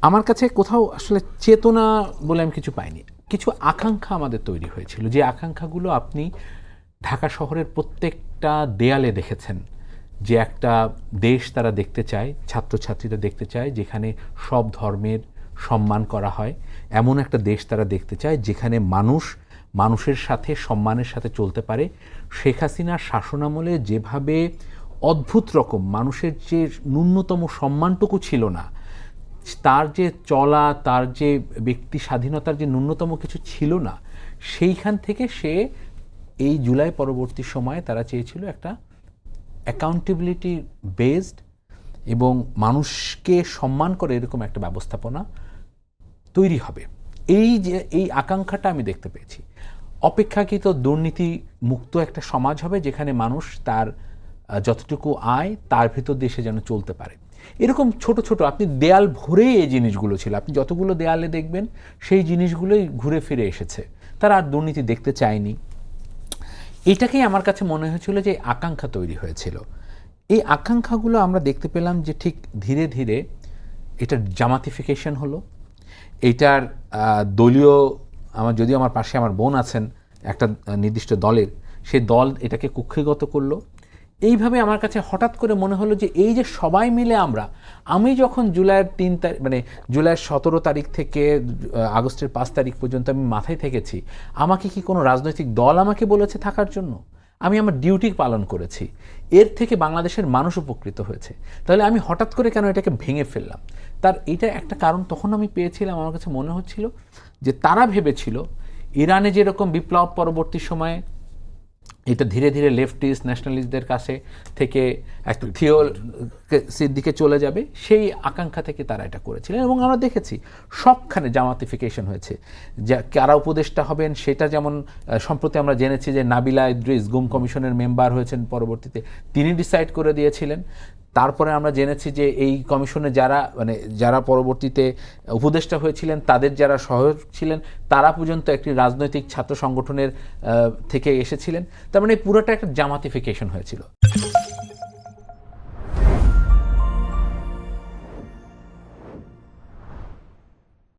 আমার কাছে কোথাও আসলে চেতনা বলে আমি কিছু পাইনি। কিছু আকাঙ্ক্ষা আমাদের তৈরি হয়েছিল, যে আকাঙ্ক্ষাগুলো আপনি ঢাকা শহরের প্রত্যেকটা দেয়ালে দেখেছেন। যে একটা দেশ তারা দেখতে চায়, ছাত্রছাত্রীরা দেখতে চায় যেখানে সব ধর্মের সম্মান করা হয়। এমন একটা দেশ তারা দেখতে চায় যেখানে মানুষ মানুষের সাথে সম্মানের সাথে চলতে পারে। শেখ হাসিনার শাসনামলে যেভাবে অদ্ভুত রকম মানুষের যে ন্যূনতম সম্মানটুকু ছিল না, তার যে চলা, তার যে ব্যক্তি স্বাধীনতার যে ন্যূনতম কিছু ছিল না, সেইখান থেকে সে এই জুলাই পরবর্তী সময়ে তারা চেয়েছিল একটা অ্যাকাউন্টেবিলিটি বেসড এবং মানুষকে সম্মান করে এরকম একটা ব্যবস্থাপনা তৈরি হবে। এই যে এই আকাঙ্ক্ষাটা আমি দেখতে পেয়েছি। অপেক্ষাকৃত দুর্নীতি মুক্ত একটা সমাজ হবে যেখানে মানুষ তার যতটুকু আয় তার ভিতর দিয়ে সে যেন চলতে পারে। এরকম ছোট ছোট আপনি দেয়াল ভরেই এই জিনিসগুলো ছিল। আপনি যতগুলো দেয়ালে দেখবেন সেই জিনিসগুলোই ঘুরে ফিরে এসেছে। তারা আর দুর্নীতি দেখতে চায়নি। এটাকেই আমার কাছে মনে হয়েছিল যে আকাঙ্ক্ষা তৈরি হয়েছিল। এই আকাঙ্ক্ষাগুলো আমরা দেখতে পেলাম যে ঠিক ধীরে ধীরে এটার জামাতিফিকেশন হলো। এইটার দলীয়, যদিও আমার পাশে আমার বোন আছেন একটা নির্দিষ্ট দলের, সেই দল এটাকে কুক্ষিগত করলো। এইভাবে আমার কাছে হঠাৎ করে মনে হলো যে এই যে সবাই মিলে আমি যখন জুলাইয়ের 3 তারিখ মানে জুলাইয়ের 17 তারিখ থেকে আগস্টের 5 তারিখ পর্যন্ত আমি মাথায় থেকেছি, আমাকে কি কোনো রাজনৈতিক দল আমাকে বলেছে থাকার জন্য? আমি আমার ডিউটি পালন করেছি। এর থেকে বাংলাদেশের মানুষ উপকৃত হয়েছে। তাহলে আমি হঠাৎ করে কেন এটাকে ভেঙে ফেললাম? তার এটা একটা কারণ তখন আমি পেয়েছিলাম। আমার কাছে মনে হচ্ছিল যে তারা ভেবেছিল ইরানে যেরকম বিপ্লব পরবর্তী সময়ে এটা ধীরে ধীরে লেফটিস্ট ন্যাশনালিস্টদের কাছে থেকে একটা থিওরির দিকে চলে যাবে, সেই আকাঙ্ক্ষা থেকে তারা এটা করেছিলেন। এবং আমরা দেখেছি সবখানে জামাতিফিকেশন হয়েছে। যা কারা উপদেষ্টা হবেন সেটা, যেমন সম্প্রতি আমরা জেনেছি যে নাবিলা ইদ্রিস গুম কমিশনের মেম্বার হয়েছেন, পরবর্তীতে তিনি ডিসাইড করে দিয়েছিলেন। তারপরে আমরা জেনেছি যে এই কমিশনে যারা পরবর্তীতে উপদেষ্টা হয়েছিলেন, তাদের যারা সহায়ক ছিলেন তারা পর্যন্ত একটি রাজনৈতিক ছাত্র সংগঠনের থেকে এসেছিলেন। তার মানে পুরোটা একটা জামাতিফিকেশন হয়েছিল।